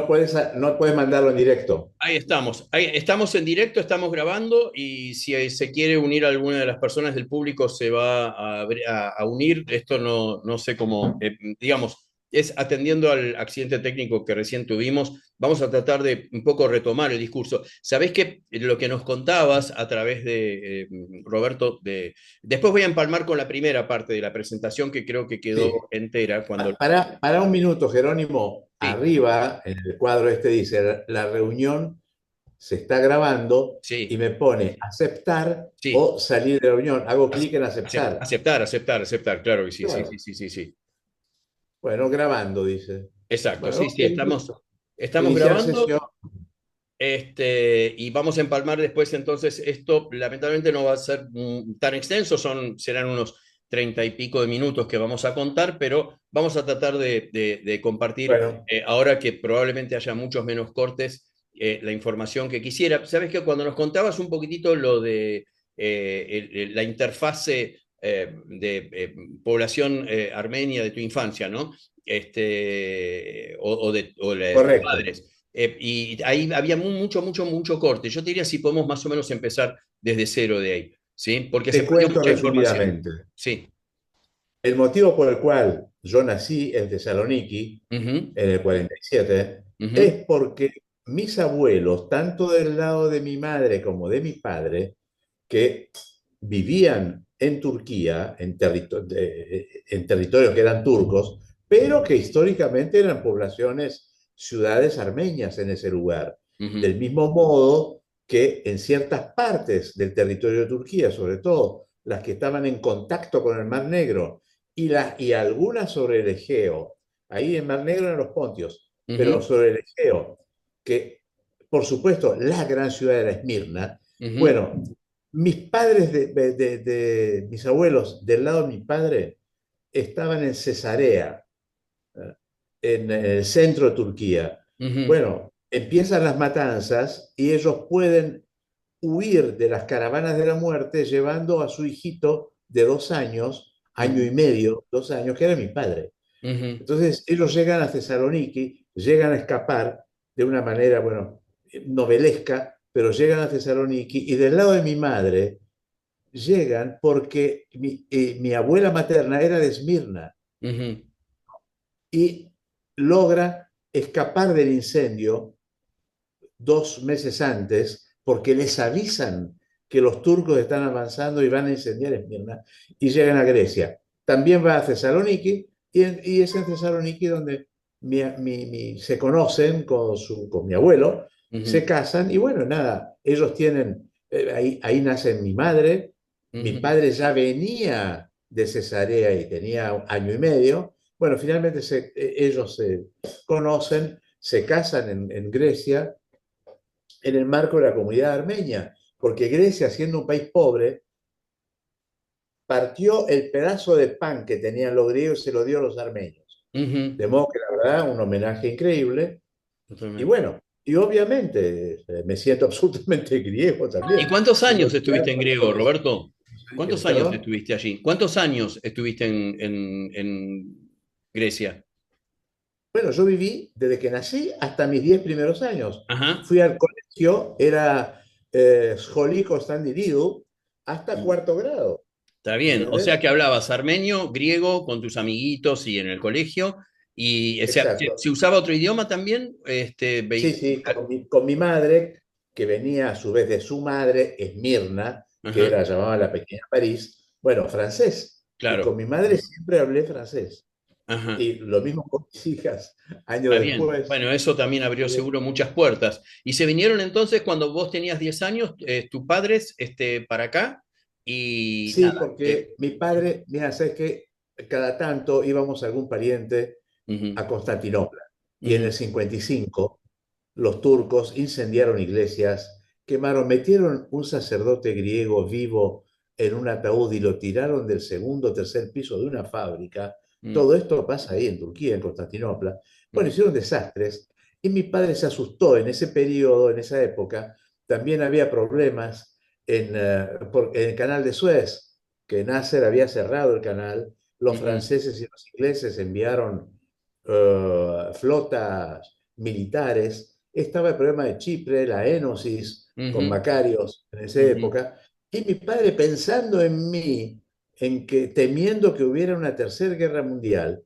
no puedes mandarlo en directo. Ahí estamos en directo, estamos grabando y si se quiere unir a alguna de las personas del público se va a unir. Esto no sé cómo, digamos, es atendiendo al accidente técnico que recién tuvimos. Vamos a tratar de un poco retomar el discurso. Sabés que lo que nos contabas a través de Roberto, después voy a empalmar con la primera parte de la presentación que creo que quedó Sí. entera cuando... Para un minuto, Jerónimo, Sí, arriba en el cuadro este dice, la reunión se está grabando y sí, me pone aceptar sí. o salir de la reunión. Hago clic en aceptar. Aceptar, claro que sí, sí, sí, Claro. sí, sí, sí. Bueno, grabando, dice. Exacto, Bueno, sí, ok, sí, listo. estamos Iniciar grabando, sesión. y vamos a empalmar después, entonces, esto lamentablemente no va a ser tan extenso, serán unos 30 y pico de minutos que vamos a contar, pero vamos a tratar de compartir, Bueno, ahora que probablemente haya muchos menos cortes, la información que quisiera. Sabes que cuando nos contabas un poquitito lo de la interfase población armenia de tu infancia, ¿no? O de tus correcto. padres. Y ahí había mucho corte. Yo te diría si podemos más o menos empezar desde cero de ahí, ¿sí? Porque se Te perdió cuento mucha información. resumidamente. Sí. El motivo por el cual yo nací en Thessaloniki Ujú, en el 47 ujú, es porque mis abuelos, tanto del lado de mi madre como de mi padre, que vivían en Turquía, en territorios que eran turcos, pero que históricamente eran poblaciones, ciudades armenias en ese lugar. ujú, Del mismo modo que en ciertas partes del territorio de Turquía, sobre todo las que estaban en contacto con el Mar Negro y algunas sobre el Egeo, ahí en Mar Negro eran los Pontios, pero ujú, sobre el Egeo, que por supuesto la gran ciudad era Esmirna. ujú, Bueno, mis padres, mis abuelos del lado de mi padre, estaban en Cesarea, en el centro de Turquía. ujú, Bueno, empiezan las matanzas y ellos pueden huir de las caravanas de la muerte llevando a su hijito de 2 años, año ujú, y medio, 2 años, que era mi padre. ujú, Entonces ellos llegan a Tesaloniki, llegan a escapar de una manera, bueno, novelesca, pero llegan a Tesaloniki y del lado de mi madre llegan porque mi abuela materna era de Esmirna ujú, y logra escapar del incendio 2 meses antes porque les avisan que los turcos están avanzando y van a incendiar Esmirna y llegan a Grecia. También va a Tesaloniki y es en Tesaloniki donde se conocen con mi abuelo, se ujú, casan y bueno, nada, ellos tienen, ahí nace mi madre, mi ujú, padre ya venía de Cesarea y tenía 1 año y medio. Bueno, finalmente ellos se conocen, se casan en Grecia en el marco de la comunidad armenia, porque Grecia, siendo un país pobre, partió el pedazo de pan que tenían los griegos y se lo dio a los armenios. ujú. De modo que la verdad, un homenaje increíble. Y Totalmente. bueno, y obviamente me siento absolutamente griego ¿Y también. cuántos Tengo años estudiado estuviste en griego, Roberto? ¿Cuántos años Perdón. estuviste allí? ¿Cuántos años estuviste en Grecia? Bueno, yo viví desde que nací hasta mis 10 primeros años. Ajá. Fui al colegio, era Scholiko Standiridu, hasta cuarto grado. Está bien, o sea ¿Entendés? que hablabas armenio, griego con tus amiguitos y en el colegio, y o sea, Exacto. ¿se usaba otro idioma también? Sí, sí, con mi madre, que venía a su vez de su madre, Esmirna, que Ajá, era llamaba la pequeña París, bueno, francés. Y con claro, mi madre siempre hablé francés. ajá, Y lo mismo con mis hijas, años está bien. después. Bueno, eso también abrió Eh, seguro muchas puertas. ¿Y se vinieron entonces cuando vos tenías 10 años, tus padres, para acá? Y sí, nada. porque mi padre, mira, sabes que cada tanto íbamos a algún pariente Ujú, a Constantinopla. Y en ujú, el 55 los turcos incendiaron iglesias, metieron un sacerdote griego vivo en un ataúd y lo tiraron del segundo o tercer piso de una fábrica. mm, Todo esto pasa ahí en Turquía, en Constantinopla. Bueno, mm, hicieron desastres y mi padre se asustó en ese periodo, en esa época. También había problemas en el canal de Suez, que Nasser había cerrado el canal. Los ujú, franceses y los ingleses enviaron flotas militares, estaba el problema de Chipre, la énosis con Ujú, Macarios en esa ujú, época, y mi padre pensando en mí, en que temiendo que hubiera una tercera guerra mundial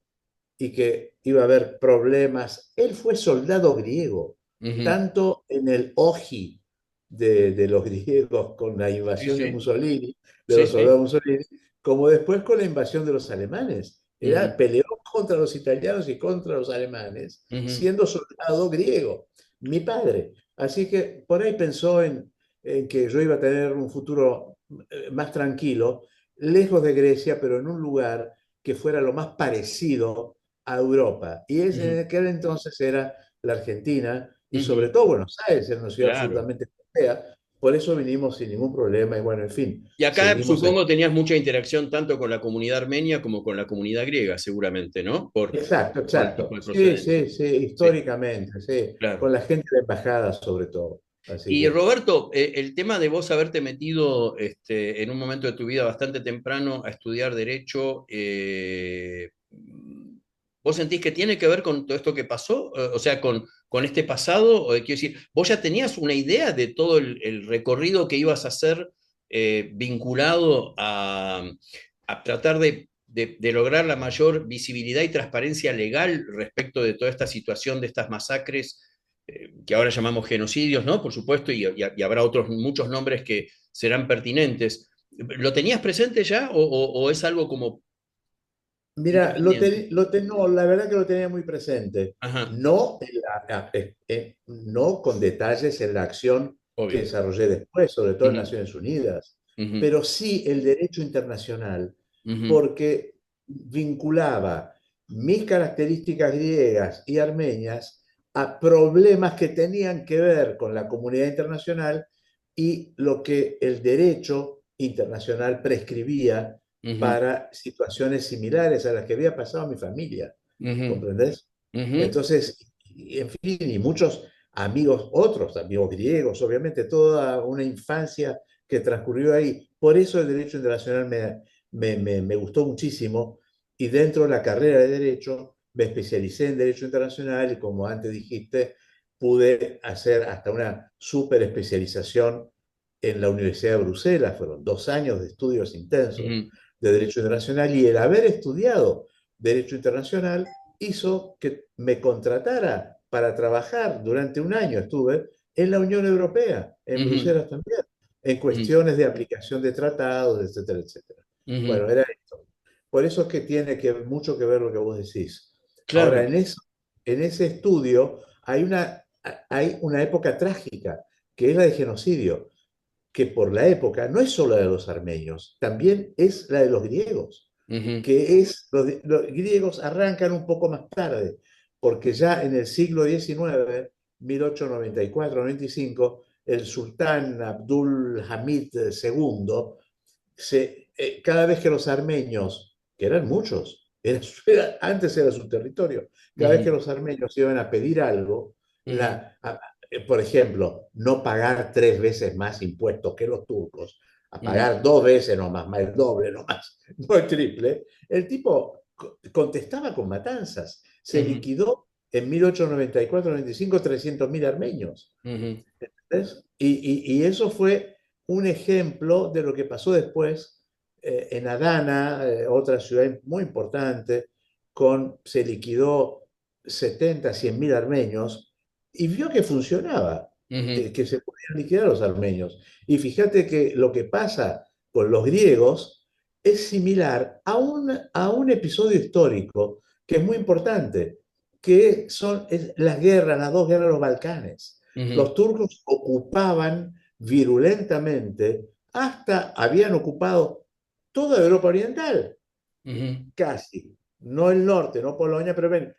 y que iba a haber problemas, él fue soldado griego, ujú. tanto en el Oji de los griegos con la Sí, invasión de sí, Mussolini, de sí, los soldados sí. Mussolini, como después con la invasión de los alemanes. Ujú, Peleó contra los italianos y contra los alemanes, ujú, siendo soldado griego, mi padre. Así que por ahí pensó en que yo iba a tener un futuro más tranquilo, lejos de Grecia, pero en un lugar que fuera lo más parecido a Europa. Y ese, ujú, en aquel entonces era la Argentina y sobre ujú. todo Buenos Aires, era una ciudad Claro. absolutamente europea. Por eso vinimos sin ningún problema y bueno, en fin, Y acá seguimos aquí. supongo tenías mucha interacción tanto con la comunidad armenia como con la comunidad griega, seguramente, ¿no? Exacto, Por el tipo exacto. de Sí, procedencia. sí, sí, Sí, históricamente, sí, con claro. la gente de embajada sobre todo. Así Y que, Roberto, el tema de vos haberte metido en un momento de tu vida bastante temprano a estudiar derecho, ¿vos sentís que tiene que ver con todo esto que pasó? O sea, con este pasado. Quiero decir, ¿vos ya tenías una idea de todo el recorrido que ibas a hacer vinculado a tratar de lograr la mayor visibilidad y transparencia legal respecto de toda esta situación de estas masacres? Que ahora llamamos genocidios, ¿no? Por supuesto, y habrá otros muchos nombres que serán pertinentes. ¿Lo tenías presente ya o es algo como mira, independiente? no, la verdad que lo tenía muy presente. Ajá, No, no con detalles en la acción que obvio. desarrollé después, sobre todo en Ujú, Naciones Unidas, ujú, pero sí el derecho internacional, ujú, porque vinculaba mis características griegas y armenias a problemas que tenían que ver con la comunidad internacional y lo que el derecho internacional prescribía ujú, para situaciones similares a las que había pasado mi familia. ujú, ¿Comprendés? ujú, Entonces, en fin, y muchos amigos, otros amigos griegos, obviamente, toda una infancia que transcurrió ahí. Por eso el derecho internacional me gustó muchísimo y dentro de la carrera de derecho me especialicé en derecho internacional y como antes dijiste, pude hacer hasta una super especialización en la Universidad de Bruselas. Fueron 2 años de estudios intensos ujú, de derecho internacional y el haber estudiado derecho internacional hizo que me contratara para trabajar durante un año. Estuve en la Unión Europea, en ujú, Bruselas también, en ujú, cuestiones de aplicación de tratados, etcétera, etcétera. ujú. Bueno, era esto. Por eso es que tiene mucho que ver lo que vos decís. Ahora, Claro. en ese estudio hay una época trágica, que es la de genocidio, que por la época no es solo la de los armenios, también es la de los griegos, Ujú, que es, los griegos arrancan un poco más tarde, porque ya en el siglo XIX, 1894-95, el sultán Abdul Hamid II, cada vez que los armenios, que eran muchos, antes era su territorio, cada vez que ujú, los armenios iban a pedir algo, ujú, por ejemplo, no pagar 3 veces más impuestos que los turcos, a ujú, pagar 2 veces nomás, más el doble nomás, no el triple, el tipo contestaba con matanzas. Se ujú, liquidó en 1894-95 300.000 armenios. ujú, ¿Ves? Y eso fue un ejemplo de lo que pasó después en Adana, otra ciudad muy importante, se liquidó 70, 100.000 armenios y vio que funcionaba, ujú, que se podían liquidar los armenios. Y fíjate que lo que pasa con los griegos es similar a un episodio histórico que es muy importante, que son las 2 guerras de los Balcanes. ujú, Los turcos ocupaban virulentamente, hasta habían ocupado toda Europa Oriental, ujú. casi. No el norte, no Polonia, pero ven,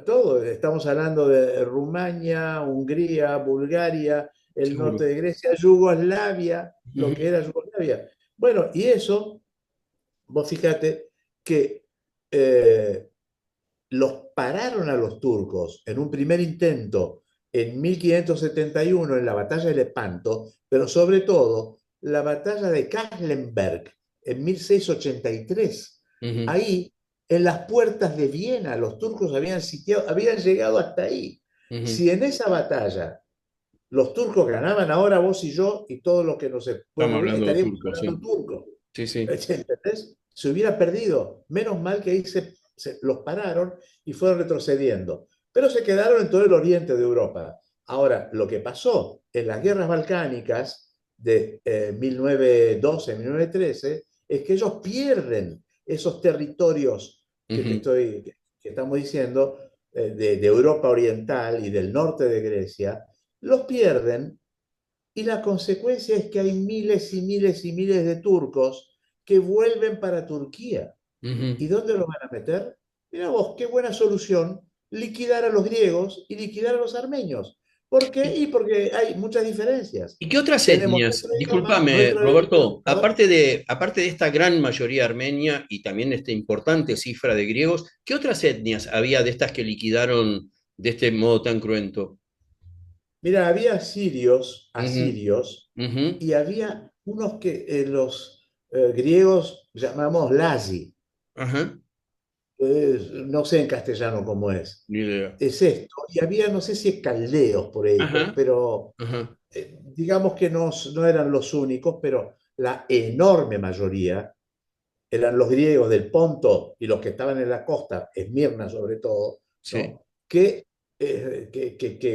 todo. Estamos hablando de Rumania, Hungría, Bulgaria, el norte Seguro. de Grecia, Yugoslavia, lo que Ujú, era Yugoslavia. Bueno, y eso, vos fíjate que eh, los pararon a los turcos en un primer intento en 1571 en la batalla de Lepanto, pero sobre todo la batalla de Kahlenberg en 1683. ujú, Ahí, en las puertas de Viena, los turcos habían sitiado, habían llegado hasta ahí. Ujú. Si en esa batalla los turcos ganaban, ahora vos y yo y todos los que nos Estamos pueblo hablando de estaríamos turcos, hablando sí. turco. Sí, sí. ¿Entendés? Se hubiera perdido. Menos mal que ahí los pararon y fueron retrocediendo. Pero se quedaron en todo el oriente de Europa. Ahora, lo que pasó en las guerras balcánicas de 1912-1913 es que ellos pierden esos territorios que Ujú. que estamos diciendo, de Europa Oriental y del norte de Grecia, los pierden y la consecuencia es que hay miles y miles y miles de turcos que vuelven para Turquía. ¿Y Ujú. dónde los van a meter? Mira vos, qué buena solución, liquidar a los griegos y liquidar a los armenios. ¿Por qué? ¿Y, Y porque hay muchas diferencias. y qué otras Tenemos etnias? nuestro idioma, Discúlpame, nuestra religión. Roberto, aparte de esta gran mayoría armenia y también de esta importante cifra de griegos, ¿qué otras etnias había de estas que liquidaron de este modo tan cruento? Mira, había sirios, Ujú. asirios, Ujú. y había unos que los griegos llamamos lazi. Ajá. No sé en castellano cómo es. Ni idea. Es esto. Y había, no sé si es caldeos por ahí, Ajá. pero Ajá. digamos que no eran los únicos, pero la enorme mayoría eran los griegos del Ponto y los que estaban en la costa, Esmirna sobre todo, Sí, ¿no? Que,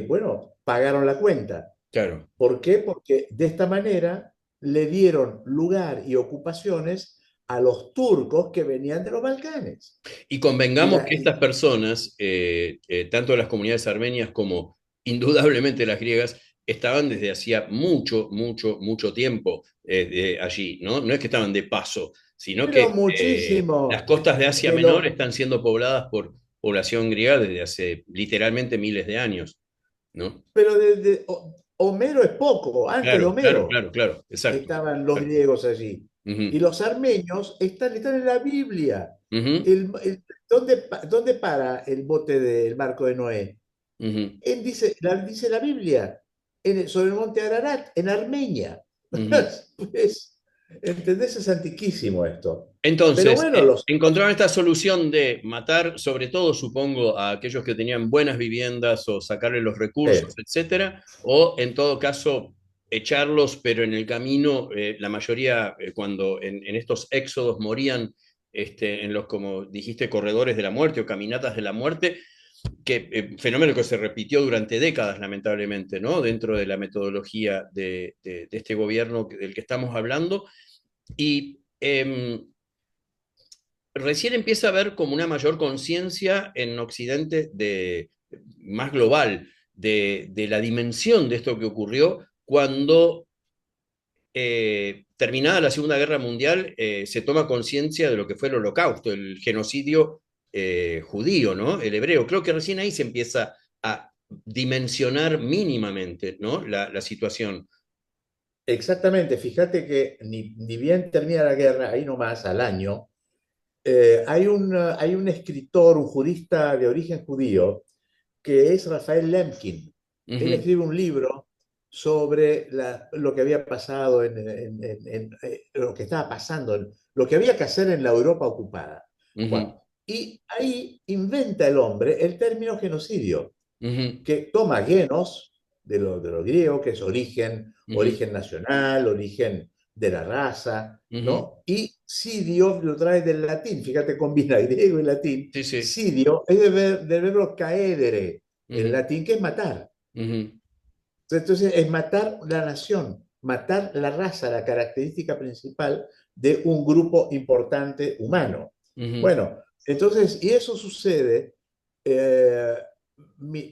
bueno, pagaron la cuenta. claro. ¿Por qué? Porque de esta manera le dieron lugar y ocupaciones a los turcos que venían de los Balcanes. Y Y convengamos la, que estas personas, tanto las comunidades armenias como indudablemente las griegas, estaban desde hacía mucho, mucho, mucho tiempo allí, ¿no? No es que estaban de paso, sino pero que las muchísimo costas de Asia de Menor lo, están siendo pobladas por población griega desde hace literalmente miles de años, ¿no? pero Homero es poco, antes de Claro, claro, Homero claro, claro, exacto. estaban los Exacto. griegos allí. Y Ujú. los armenios están en la Biblia. Ujú. ¿Dónde para el bote del barco de Noé? Ujú. Dice la Biblia, sobre el monte Ararat, en Armenia. Ujú. Pues, ¿entendés? Es antiquísimo esto. Pero Entonces, bueno, encontraron esta solución de matar, sobre todo, supongo, a aquellos que tenían buenas viviendas o sacarles los recursos, etcétera, o en todo caso, echarlos, pero en el camino, la mayoría, cuando en estos éxodos morían en los, como dijiste, corredores de la muerte o caminatas de la muerte, que fenómeno que se repitió durante décadas, lamentablemente, ¿no? Dentro de la metodología de este gobierno del que estamos hablando. Y recién empieza a haber como una mayor conciencia en Occidente más global de la dimensión de esto que ocurrió cuando, terminada la Segunda Guerra Mundial, se toma conciencia de lo que fue el Holocausto, el genocidio judío, ¿no? El hebreo. Creo que recién ahí se empieza a dimensionar mínimamente, ¿no? La situación. exactamente. Fíjate que ni bien termina la guerra, ahí nomás, al año, hay un escritor, un jurista de origen judío, que es Rafael Lemkin. Él Ujú. escribe un libro sobre lo que había pasado, lo que estaba pasando, lo que había que hacer en la Europa ocupada. Ujú. Bueno, y ahí inventa el hombre el término genocidio, Ujú. que toma genos de lo griego, que es origen, Ujú. origen nacional, origen de la raza, Ujú. ¿no? Y sidio lo trae del latín, fíjate, combina griego y latín. Sí, sí. Sidio es del verbo caedere, en Ujú. latín, que es matar. Ujú. Entonces, es matar la nación, matar la raza, la característica principal de un grupo importante humano. Ujú. Bueno, entonces, y eso sucede, eh,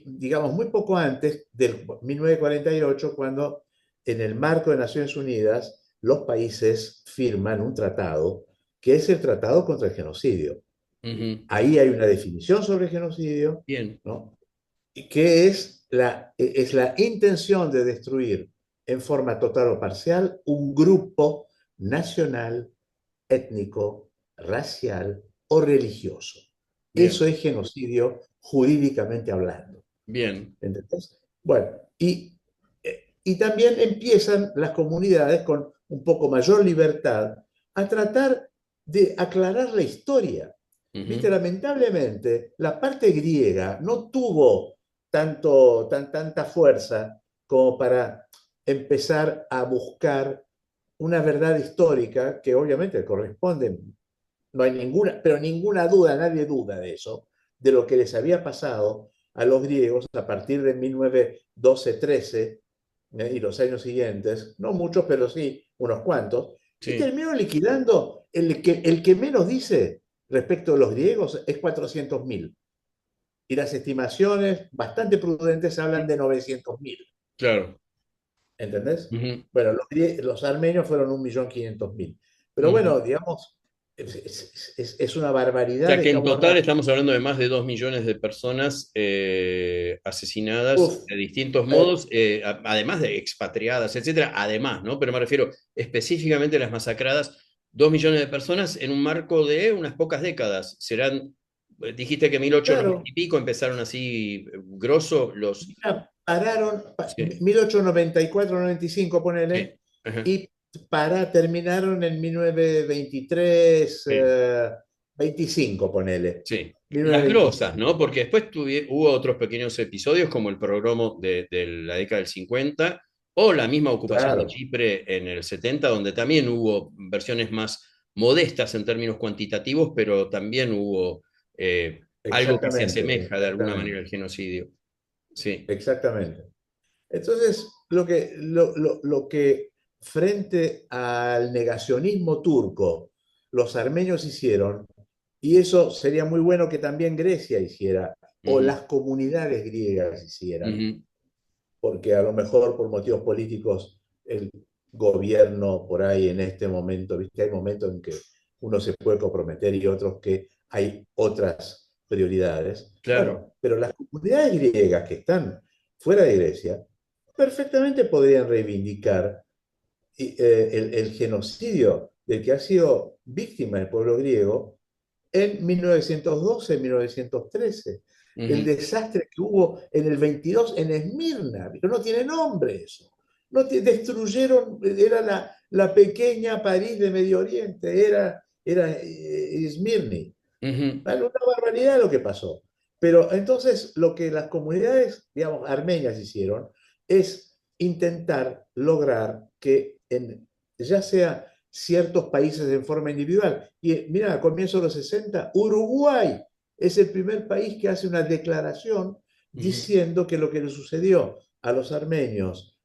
digamos, muy poco antes del 1948, cuando en el marco de Naciones Unidas los países firman un tratado que es el Tratado contra el Genocidio. Ujú. Ahí hay una definición sobre el genocidio, Bien, ¿no? Que es la intención de destruir en forma total o parcial un grupo nacional, étnico, racial o religioso. bien, Eso es genocidio jurídicamente hablando. bien. ¿Entendés? Bueno, y también empiezan las comunidades con un poco mayor libertad a tratar de aclarar la historia. Viste, Ujú. lamentablemente, la parte griega no tuvo tanta fuerza como para empezar a buscar una verdad histórica que obviamente corresponde, no hay ninguna, pero ninguna duda, nadie duda de eso, de lo que les había pasado a los griegos a partir de 1912-13 y los años siguientes, no muchos, pero sí unos cuantos, y Sí, terminó liquidando el que menos dice respecto a los griegos es 400.000. Y las estimaciones bastante prudentes hablan de 900.000. claro. ¿Entendés? Ujú, Bueno, los armenios fueron 1.500.000. Pero ujú. bueno, digamos, es una O barbaridad sea de que en cómo total rápido. estamos hablando de más de 2 millones de personas asesinadas Uf, de distintos eh, modos, además de expatriadas, etcétera, además, ¿no? Pero me refiero específicamente a las masacradas, 2 millones de personas en un marco de unas pocas décadas. Serán, dijiste que 1890 claro, y pico empezaron así, grosso, los... mira, pararon, Sí, 1894-95, ponele, sí, ajá, y terminaron en 1923, sí. 25, ponele. Sí, las grosas, 1925. ¿no? Porque después hubo otros pequeños episodios como el pogromo de la década del 50 o la misma ocupación de Claro, Chipre en el 70, donde también hubo versiones más modestas en términos cuantitativos, pero también hubo algo que se exactamente, asemeja de alguna manera exactamente, al genocidio. Sí. exactamente. Entonces, lo que frente al negacionismo turco los armenios hicieron, y eso sería muy bueno que también Grecia hiciera, o Ujú, las comunidades griegas hicieran, ujú, porque a lo mejor por motivos políticos el gobierno por ahí en este momento, ¿viste? Hay momentos en que uno se puede comprometer y otros que hay otras prioridades. claro. Bueno, pero las comunidades griegas que están fuera de Grecia perfectamente podrían reivindicar el genocidio del que ha sido víctima el pueblo griego en 1912, 1913, el Ujú, desastre que hubo en el 22 en Esmirna, pero no tiene nombre eso. No destruyeron, era la pequeña París de Medio Oriente, era Esmirni. ujú. Una barbaridad lo que pasó. Pero entonces lo que las comunidades, digamos, armenias hicieron es intentar lograr que ya sea ciertos países en forma individual. Y mira, a comienzos de los 60, Uruguay es el primer país que hace una declaración Ujú. diciendo que lo que le sucedió a los armenios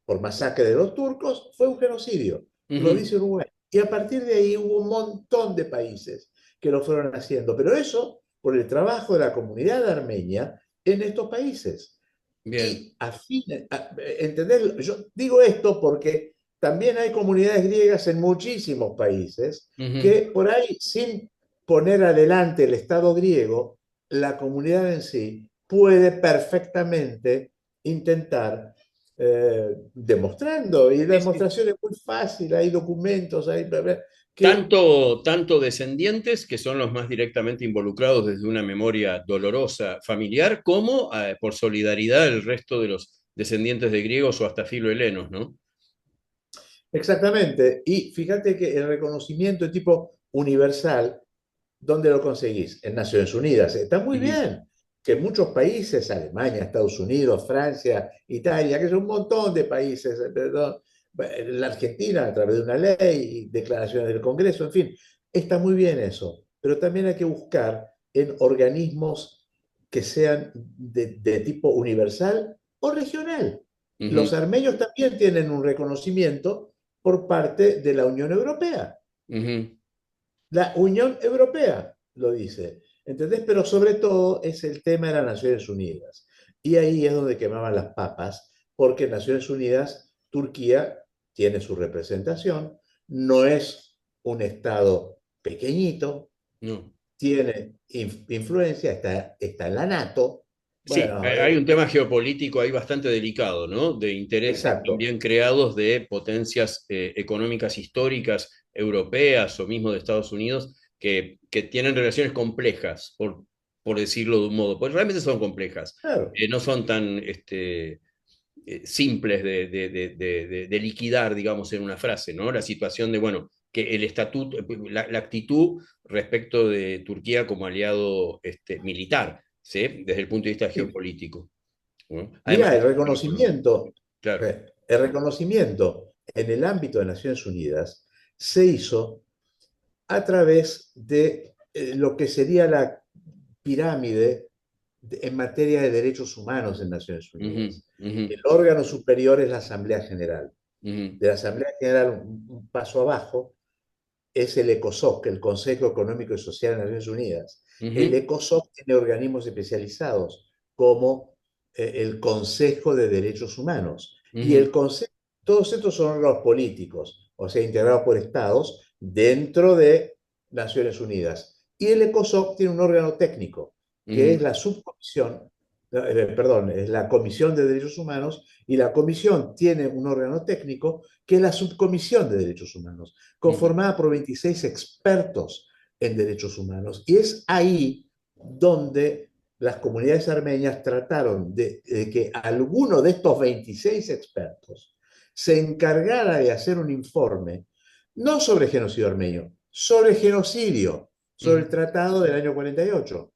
por masacre de los turcos fue un genocidio. Lo Ujú. dice Uruguay. Y a partir de ahí hubo un montón de países que lo fueron haciendo, pero eso por el trabajo de la comunidad armenia en estos países. Bien. Y ¿entendés? Yo digo esto porque también hay comunidades griegas en muchísimos países Ujú. que por ahí, sin poner adelante el Estado griego, la comunidad en sí puede perfectamente intentar demostrando, y la Sí, sí. demostración es muy fácil, hay documentos, hay que Tanto descendientes, que son los más directamente involucrados desde una memoria dolorosa familiar, como por solidaridad el resto de los descendientes de griegos o hasta filohelenos, ¿no? exactamente. Y fíjate que el reconocimiento de tipo universal, ¿dónde lo conseguís? En Naciones Unidas. Está muy Ujú, bien que muchos países, Alemania, Estados Unidos, Francia, Italia, que son un montón de países, perdón, la Argentina a través de una ley, declaraciones del Congreso, en fin, está muy bien eso. Pero también hay que buscar en organismos que sean de tipo universal o regional. ujú, Los armenios también tienen un reconocimiento por parte de la Unión Europea. ujú. La Unión Europea lo dice, ¿entendés? Pero sobre todo es el tema de las Naciones Unidas. Y ahí es donde quemaban las papas, porque en Naciones Unidas Turquía tiene su representación, no es un Estado pequeñito, No. tiene influencia, está en la NATO. Sí, Bueno, hay un tema geopolítico ahí bastante delicado, ¿no? De intereses exacto, también creados de potencias económicas históricas europeas o mismo de Estados Unidos que tienen relaciones complejas, por decirlo de un modo, pues realmente son complejas, claro. no son tan simples de liquidar, digamos, en una frase, ¿no? La situación de, bueno, que el estatuto, la actitud respecto de Turquía como aliado militar ¿sí? Desde el punto de vista Sí. geopolítico. ¿No? Además Mira, de lo económico. Claro. el reconocimiento en el ámbito de Naciones Unidas se hizo a través de lo que sería la pirámide en materia de derechos humanos en Naciones Ujú, Unidas. ujú, El órgano superior es la Asamblea General. ujú, De la Asamblea General, un paso abajo, es el ECOSOC, el Consejo Económico y Social de Naciones Unidas. El ujú, ECOSOC tiene organismos especializados como el Consejo de Derechos Humanos. Y ujú, el Consejo, todos estos son órganos políticos, o sea, integrados por estados dentro de Naciones Unidas. Y el ECOSOC tiene un órgano técnico, que es ujú, la subcomisión, perdón, es la Comisión de Derechos Humanos, y la comisión tiene un órgano técnico que es la Subcomisión de Derechos Humanos, ujú, conformada por 26 expertos en derechos humanos. Y es ahí donde las comunidades armenias trataron de que alguno de estos 26 expertos se encargara de hacer un informe, no sobre genocidio armenio, sobre genocidio, sobre el ujú, tratado del año 48,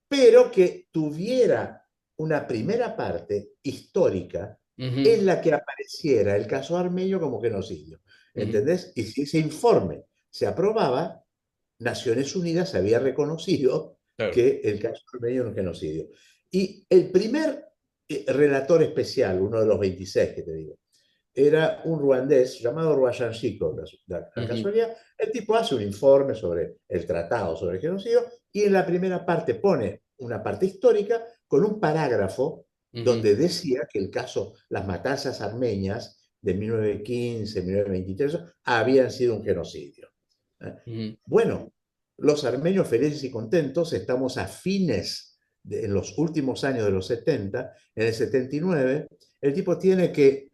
pero que tuviera una primera parte histórica ujú, en la que apareciera el caso armenio como genocidio. ujú. ¿Entendés? Y si ese informe se aprobaba, Naciones Unidas había reconocido Claro. que el caso armenio era un genocidio. Y el primer relator especial, uno de los 26 que te digo, era un ruandés llamado Ruayan Shiko, la Ujú, casualidad. El tipo hace un informe sobre el tratado sobre el genocidio y en la primera parte pone una parte histórica con un parágrafo ujú, donde decía que el caso, las matanzas armenias de 1915, 1923, habían sido un genocidio. ujú, Bueno, los armenios felices y contentos estamos a fines, en los últimos años de los 70, en el 79, el tipo tiene que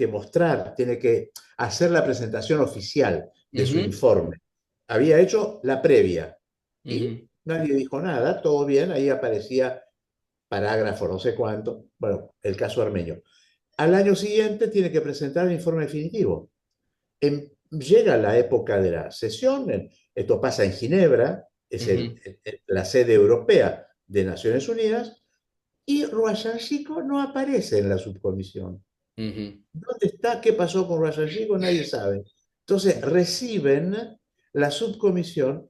mostrar, tiene que hacer la presentación oficial de su ujú, informe. Había hecho la previa y ujú, nadie dijo nada, todo bien, ahí aparecía parágrafo no sé cuánto, bueno, el caso armenio. Al año siguiente tiene que presentar el informe definitivo. Llega la época de la sesión, esto pasa en Ginebra, es ujú, la sede europea de Naciones Unidas, y Ruayanchico no aparece en la subcomisión. ujú, ¿Dónde está? ¿Qué pasó con Ruayanchico? Nadie sabe. Entonces reciben la subcomisión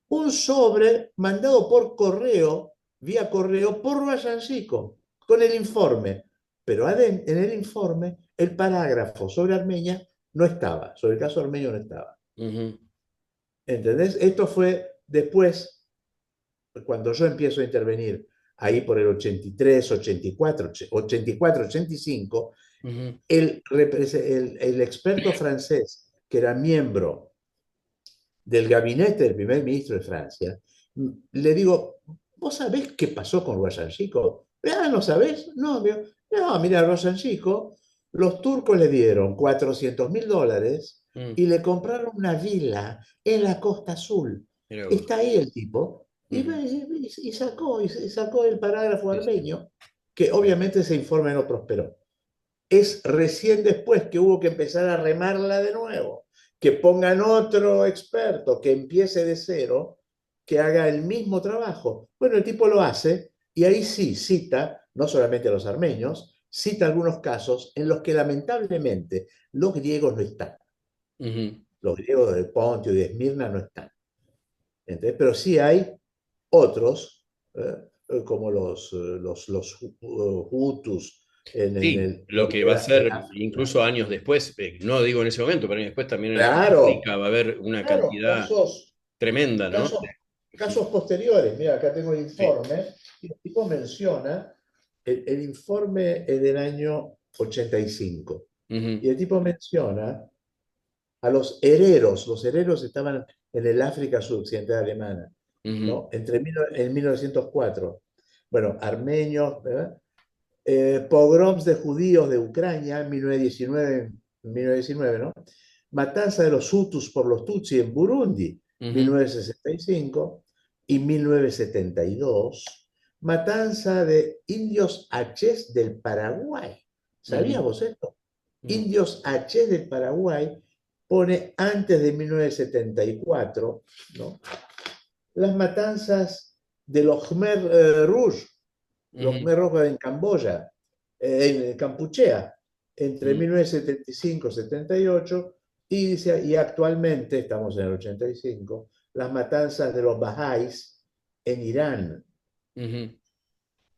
un sobre mandado por correo, vía correo, por Ruayanchico, con el informe. Pero en el informe, el parágrafo sobre Armenia no estaba, sobre el caso armenio no estaba. ujú, ¿Entendés? Esto fue después, cuando yo empiezo a intervenir, ahí por el 83, 84, 84, 85, ujú. el experto francés, que era miembro del gabinete del primer ministro de Francia, le digo, ¿vos sabés qué pasó con Chico? Ah, ¿no sabés? No, digo, no, mira, Chico, los turcos le dieron $400.000 Mm, y le compraron una vila en la Costa Azul. mira vos. Está ahí el tipo. Ujú, Y sacó el parágrafo sí, sí, armenio, que sí. obviamente ese informe no prosperó. Es recién después que hubo que empezar a remarla de nuevo, que pongan otro experto, que empiece de cero, que haga el mismo trabajo. Bueno, el tipo lo hace y ahí sí cita, no solamente a los armenios, cita algunos casos en los que lamentablemente los griegos no están. Ujú, Los griegos de Pontio y de Esmirna no están. ¿Entendés? Pero sí hay otros, como los Hutus en sí, el lo que norte va a de ser África. incluso años después, no digo en ese momento, pero años después también en Claro, África va a haber una claro, cantidad tremenda, ¿no? casos, casos posteriores. Mira, acá tengo el Sí. informe. Y el tipo menciona, el informe es del año 85. Y Ujú, el tipo menciona a los hereros estaban en el África suroccidental alemana, ujú, ¿no? En 1904. Bueno, armenios, ¿verdad? Pogroms de judíos de Ucrania en 1919, ¿no? Matanza de los Hutus por los Tutsi en Burundi, ujú, 1965 y 1972. Matanza de indios H's del Paraguay. ¿Sabías ujú, vos esto? no, Indios H's del Paraguay pone antes de 1974, ¿no? Las matanzas. de los Khmer Rouge, los Ujú, Khmer Rojos en Camboya, en Campuchea, entre ujú, 1975 y 78, y, dice, y actualmente, estamos en el 85, las matanzas de los Bahá'ís en Irán. ujú.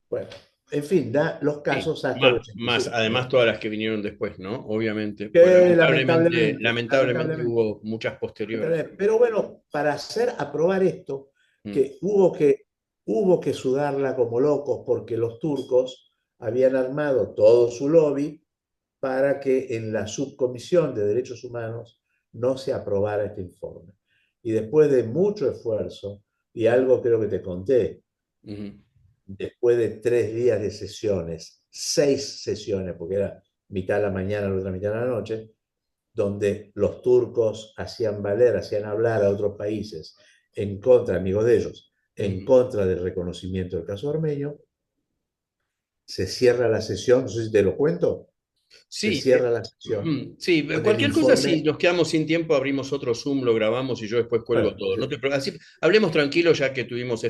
Bueno, en fin, da los Sí, casos hasta el más 85, además ¿no? todas las que vinieron después, ¿no? Obviamente, pues Que lamentablemente, lamentablemente, lamentablemente lamentablemente, hubo muchas posteriores. pero bueno, para hacer aprobar esto, Mm, que hubo que sudarla como locos porque los turcos habían armado todo su lobby para que en la subcomisión de derechos humanos no se aprobara este informe. Y después de mucho esfuerzo, y algo creo que te conté, ujú, después de 3 días de sesiones, 6 sesiones, porque era mitad de la mañana, la otra mitad de la noche, donde los turcos hacían valer, hacían hablar a otros países en contra, amigos de ellos, en ujú. contra del reconocimiento del caso armenio, se cierra la sesión, no sé si te lo cuento, se Sí, cierra la sesión ujú, sí, con el cualquier cosa, si informe, nos quedamos sin tiempo, abrimos otro Zoom, lo grabamos y yo después cuelgo bueno, todo. No te, así, hablemos tranquilo ya que tuvimos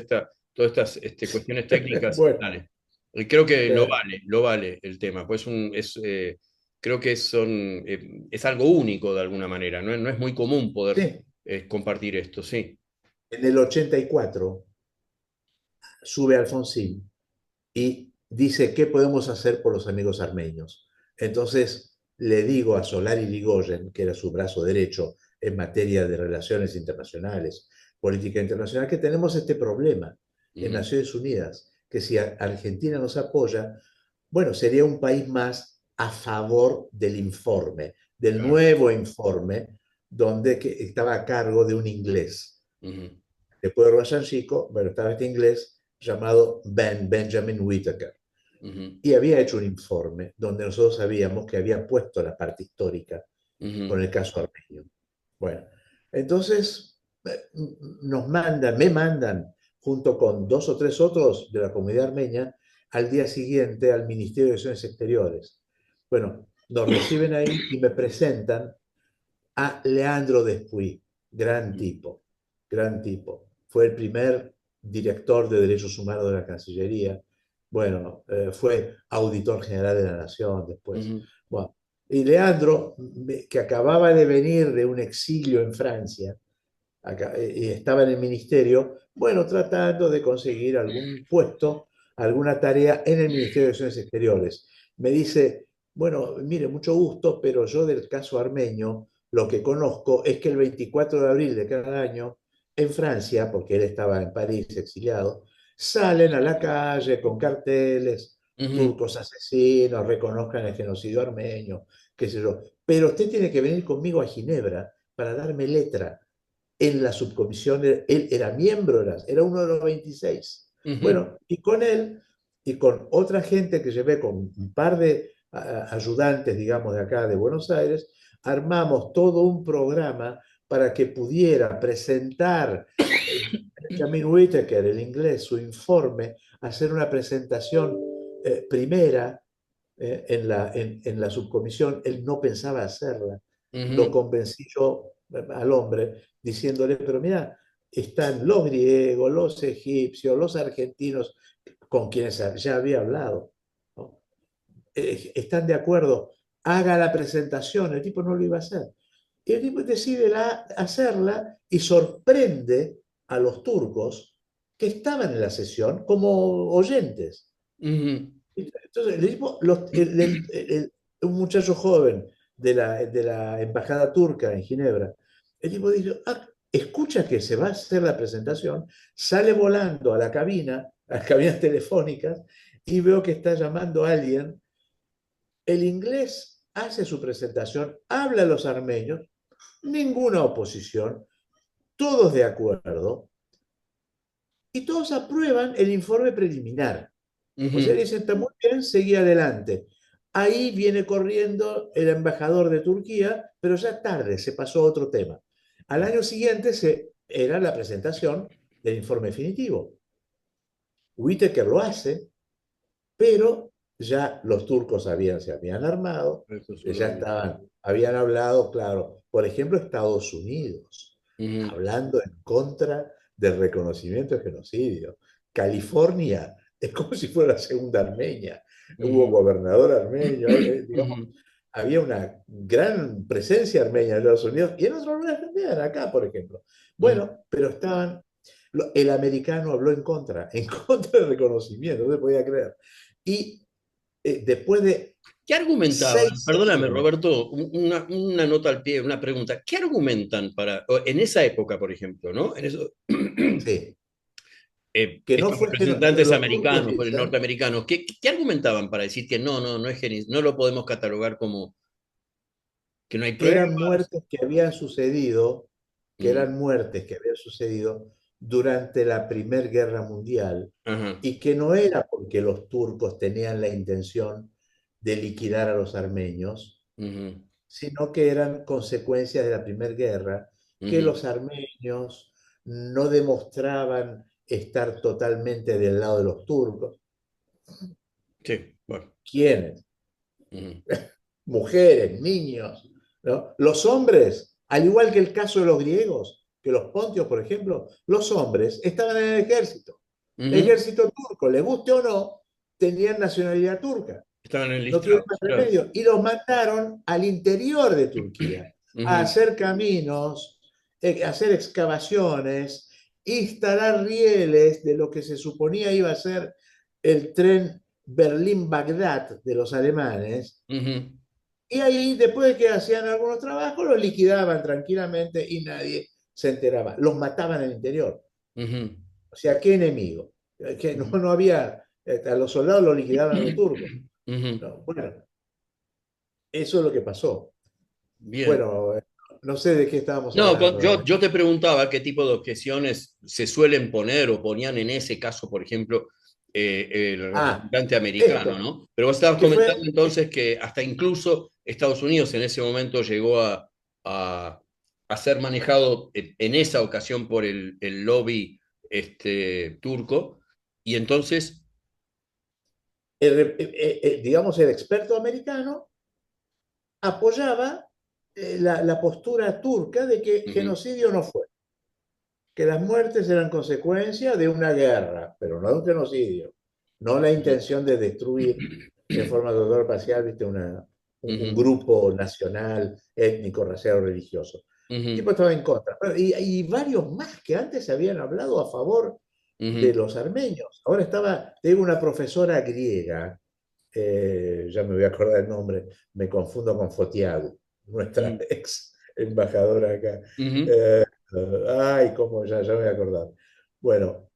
todas estas cuestiones técnicas. bueno, Dale. Y creo que eh, lo vale el tema, pues creo que es algo único de alguna manera, no, no es muy común poder sí, compartir esto, sí. en el 84 sube Alfonsín y dice, ¿qué podemos hacer por los amigos armenios? Entonces le digo a Solari Ligoyen, que era su brazo derecho en materia de relaciones internacionales, política internacional, que tenemos este problema en Ujú, Naciones Unidas, que si Argentina nos apoya, bueno, sería un país más a favor del informe, del claro, nuevo informe, donde que estaba a cargo de un inglés. ujú, Después de Roshan Chico, bueno, estaba este inglés llamado Benjamin Whittaker ujú, y había hecho un informe donde nosotros sabíamos que había puesto la parte histórica con ujú, el caso armenio. Bueno, entonces me mandan, junto con 2 o 3 otros de la comunidad armenia, al día siguiente al Ministerio de Relaciones Exteriores. Bueno, nos reciben ahí y me presentan a Leandro Despuy, gran ujú, tipo, gran tipo. Fue el primer director de Derechos Humanos de la Cancillería. Bueno, fue auditor general de la Nación después. ujú, Bueno, y Leandro, que acababa de venir de un exilio en Francia, y estaba en el ministerio, bueno, tratando de conseguir algún puesto, alguna tarea en el Ministerio de Relaciones Exteriores. Me dice, bueno, mire, mucho gusto, pero yo del caso armenio lo que conozco es que el 24 de abril de cada año, en Francia, porque él estaba en París exiliado, salen a la calle con carteles, ujú, turcos asesinos, reconozcan el genocidio armenio, qué sé yo. Pero usted tiene que venir conmigo a Ginebra para darme letra en la subcomisión, él era miembro, era uno de los 26. ujú, Bueno, y con él y con otra gente que llevé, con un par de ayudantes, digamos, de acá, de Buenos Aires, armamos todo un programa para que pudiera presentar Benjamin Whittaker, el inglés, su informe, hacer una presentación primera en la subcomisión. Él no pensaba hacerla. Lo ujú, convencí yo al hombre diciéndole, pero mira, están los griegos, los egipcios, los argentinos con quienes ya había hablado, ¿no? Están de acuerdo, haga la presentación, el tipo no lo iba a hacer. Y el tipo decide hacerla y sorprende a los turcos que estaban en la sesión como oyentes. ujú, Entonces, el tipo, un muchacho joven de la embajada turca en Ginebra, el tipo dice, ah, escucha que se va a hacer la presentación, sale volando a las cabinas telefónicas, y veo que está llamando a alguien. El inglés hace su presentación, habla a los armenios, ninguna oposición, todos de acuerdo, y todos aprueban el informe preliminar. O sea, ujú, dicen, está muy bien, seguí adelante. Ahí viene corriendo el embajador de Turquía, pero ya tarde, se pasó a otro tema. Al año siguiente era la presentación del informe definitivo. Whittaker lo hace, pero ya los turcos se habían armado, eso ya solo. habían hablado, claro, por ejemplo, Estados Unidos, Ujú, hablando en contra del reconocimiento del genocidio. California es como si fuera la segunda Armenia. Hubo Ujú, gobernador armenio, digamos, ujú, había una gran presencia armenia en Estados Unidos y en otros lugares también, acá, por ejemplo. ujú. Bueno, pero el americano habló en contra del reconocimiento, no se podía creer. Y después de ¿Qué argumentaban? 6 Perdóname, sesiones, Roberto, una nota al pie, una pregunta. ¿Qué argumentan en esa época, por ejemplo, ¿no? sí, que no Estos fue, que representantes los turcos americanos, pues, dicen norteamericanos, ¿qué argumentaban para decir que no es no lo podemos catalogar como que no hay que eran pruebas? muertes que habían sucedido, que Mm, eran muertes que habían sucedido durante la Primera Guerra Mundial ajá, y que no era porque los turcos tenían la intención de liquidar a los armenios, ujú, sino que eran consecuencias de la Primera Guerra, que ujú. los armenios no demostraban estar totalmente del lado de los turcos. Sí, bueno. ¿Quiénes? Ujú, Mujeres, niños, ¿no? Los hombres, al igual que el caso de los griegos, que los pontios, por ejemplo, los hombres estaban en el ujú. ejército turco, les guste o no, tenían nacionalidad turca, Estaban no tuvieron enlistados, más claro. remedio, y los mandaron al interior de Turquía a Ujú, hacer caminos, a hacer excavaciones, instalar rieles de lo que se suponía iba a ser el tren Berlín-Bagdad de los alemanes, ujú, y ahí, después de que hacían algunos trabajos, los liquidaban tranquilamente y nadie se enteraba. Los mataban en el interior. ujú, O sea, ¿qué enemigo? Que no, ujú. no había, a los soldados los liquidaban los turcos. Ujú. No, bueno, eso es lo que pasó. Bien. Bueno, no sé de qué estábamos No, hablando. yo te preguntaba qué tipo de objeciones se suelen poner o ponían en ese caso, por ejemplo, el Ah, representante americano, esto, ¿no? Pero vos estabas que comentando fue, entonces que hasta incluso Estados Unidos en ese momento llegó a, a ser manejado en esa ocasión por el lobby turco, y entonces, digamos, el experto americano apoyaba la postura turca de que ujú, genocidio no fue, que las muertes eran consecuencia de una guerra, pero no de un genocidio, no la ujú, intención de destruir en forma total parcial, ¿viste? Un ujú, grupo nacional, étnico, racial o religioso. El ujú, tipo estaba en contra. Y varios más que antes habían hablado a favor de ujú, los armenios. Ahora estaba, tengo una profesora griega, ya me voy a acordar el nombre, me confundo con Fotiagu, nuestra ujú, ex embajadora acá. ujú, Eh, ay, cómo ya me voy a acordar. Bueno,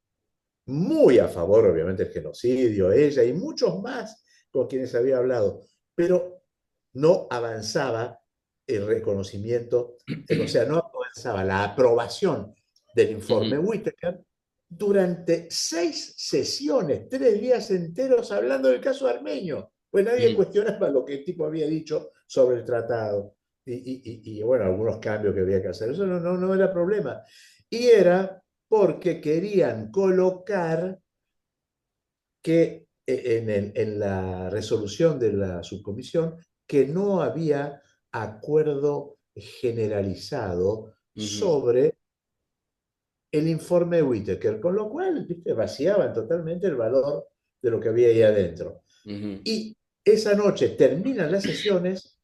muy a favor, obviamente, del genocidio, ella y muchos más con quienes había hablado, pero no avanzaba el reconocimiento, o sea, no avanzaba la aprobación del informe ujú, Whittaker durante 6 sesiones, 3 días enteros hablando del caso armenio, pues nadie ujú, cuestionaba lo que el tipo había dicho sobre el tratado y bueno, algunos cambios que había que hacer. Eso no era problema. Y era porque querían colocar que en la resolución de la subcomisión que no había acuerdo generalizado ujú, sobre el informe de Whittaker, con lo cual, ¿viste? Vaciaban totalmente el valor de lo que había ahí adentro. ujú, Y esa noche terminan las sesiones,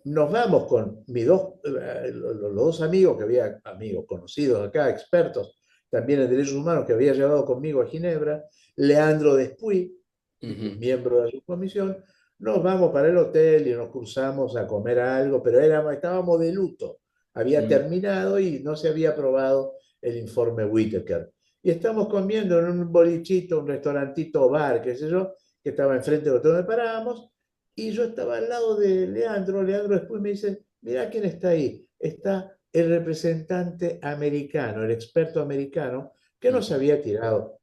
nos vamos con los dos amigos que había, amigos conocidos acá, expertos también en derechos humanos que había llevado conmigo a Ginebra, Leandro Despuy, ujú, miembro de la subcomisión, nos vamos para el hotel y nos cruzamos a comer algo, pero estábamos de luto. Había ujú, terminado y no se había aprobado el informe Whittaker. Y estamos comiendo en un bolichito, un restaurantito, bar, qué sé yo, que estaba enfrente de donde parábamos, y yo estaba al lado de Leandro. Leandro después me dice, mira quién está ahí. Está el representante americano, el experto americano, que nos ujú. había tirado.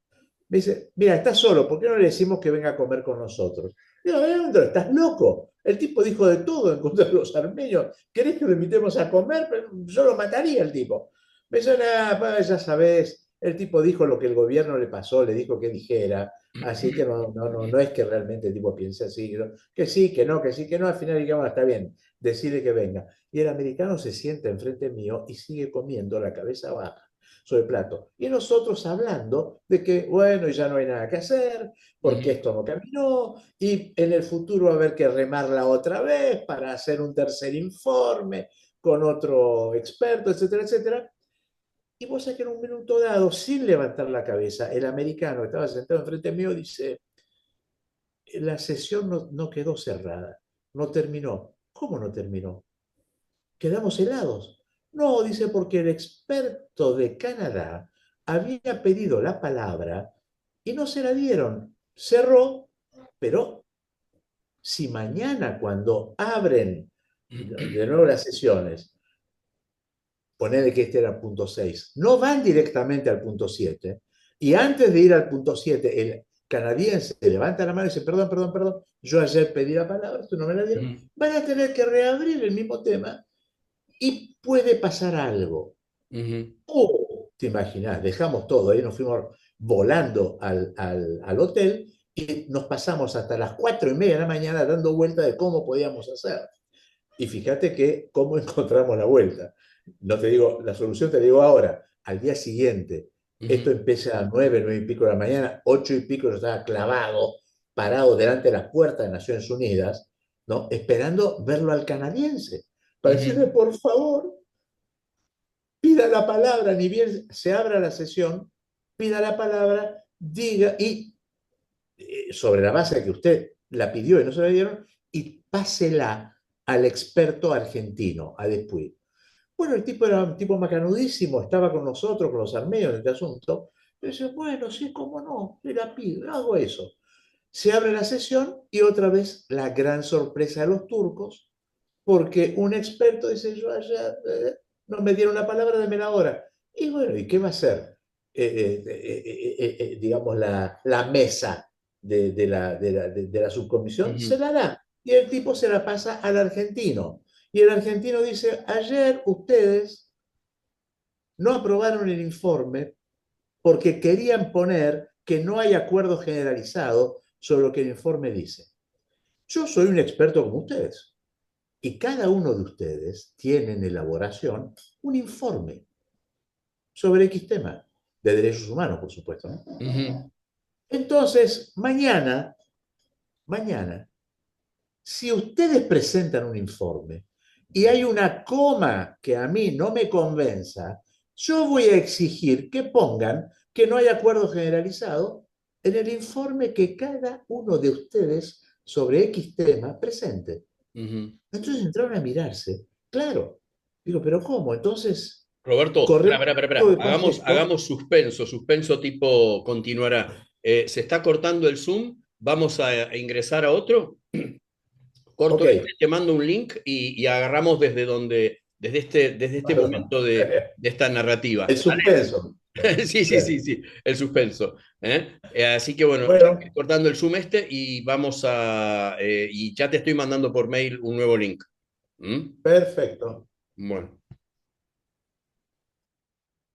Me dice, mira, está solo, ¿por qué no le decimos que venga a comer con nosotros? Digo, Leandro, ¿estás loco? El tipo dijo de todo en contra de los armenios. ¿Querés que lo invitemos a comer? Pero yo lo mataría el tipo. Me dice, nah, pa, ya sabés, el tipo dijo lo que el gobierno le pasó, le dijo que dijera, así que no es que realmente el tipo piense así, ¿no? Que sí, que no, que sí, que no, al final digamos, está bien, decide que venga. Y el americano se sienta enfrente mío y sigue comiendo la cabeza baja. sobre el plato. Y nosotros hablando de que, bueno, ya no hay nada que hacer, porque Ujú, esto no caminó, y en el futuro va a haber que remarla otra vez para hacer un tercer informe con otro experto, etcétera, etcétera. Y vos sabés que en un minuto dado, sin levantar la cabeza, el americano que estaba sentado enfrente mío dice, la sesión no quedó cerrada, no terminó. ¿Cómo no terminó? Quedamos helados. No, dice, porque el experto de Canadá había pedido la palabra y no se la dieron. Cerró, pero si mañana cuando abren de nuevo las sesiones, ponele que este era el punto 6, no van directamente al punto 7, y antes de ir al punto 7, el canadiense levanta la mano y dice, perdón, perdón, perdón, yo ayer pedí la palabra, tú no me la dieron, ujú, van a tener que reabrir el mismo tema y puede pasar algo. ujú, Oh, te imaginas, dejamos todo ahí, nos fuimos volando al hotel y nos pasamos hasta las 4:30 de la mañana dando vuelta de cómo podíamos hacer. Y fíjate que cómo encontramos la vuelta. No te digo, la solución te digo ahora, al día siguiente, esto ujú, empieza a 9:30 de la mañana, 8:00 yo estaba clavado, parado delante de las puertas de Naciones Unidas, ¿no? Esperando verlo al canadiense, para decirle, ujú, por favor, pida la palabra, ni bien se abra la sesión, pida la palabra, diga, y sobre la base de que usted la pidió y no se la dieron, y pásela al experto argentino, a Despuig. Bueno, el tipo era un tipo macanudísimo, estaba con nosotros, con los armenios en este asunto. Y dice, bueno, sí, cómo no, le la pido, hago eso. Se abre la sesión y otra vez la gran sorpresa de los turcos, porque un experto dice, yo allá no me dieron la palabra, déme la hora. Y bueno, ¿y qué va a hacer? Digamos, la mesa de la subcomisión ujú, se la da. Y el tipo se la pasa al argentino. Y el argentino dice, ayer ustedes no aprobaron el informe porque querían poner que no hay acuerdo generalizado sobre lo que el informe dice. Yo soy un experto como ustedes. Y cada uno de ustedes tiene en elaboración un informe sobre X tema, de derechos humanos, por supuesto, ¿no? ujú, Entonces, mañana, si ustedes presentan un informe y hay una coma que a mí no me convenza, yo voy a exigir que pongan que no hay acuerdo generalizado en el informe que cada uno de ustedes sobre X tema presente. ujú. Entonces entraron a mirarse. Claro. Digo, ¿pero cómo? Entonces, Roberto, corremos el riesgo de conflicto. Hagamos suspenso, suspenso tipo continuará. Se está cortando el Zoom, vamos a ingresar a otro. Corto Ok, este, te mando un link y agarramos desde este bueno, momento de esta narrativa. el suspenso. ¿Dale? Sí, sí, Bien. sí, sí, el suspenso. ¿Eh? Así que bueno, ya estoy Bueno, cortando el Zoom este y y ya te estoy mandando por mail un nuevo link. ¿Mm? perfecto. Bueno.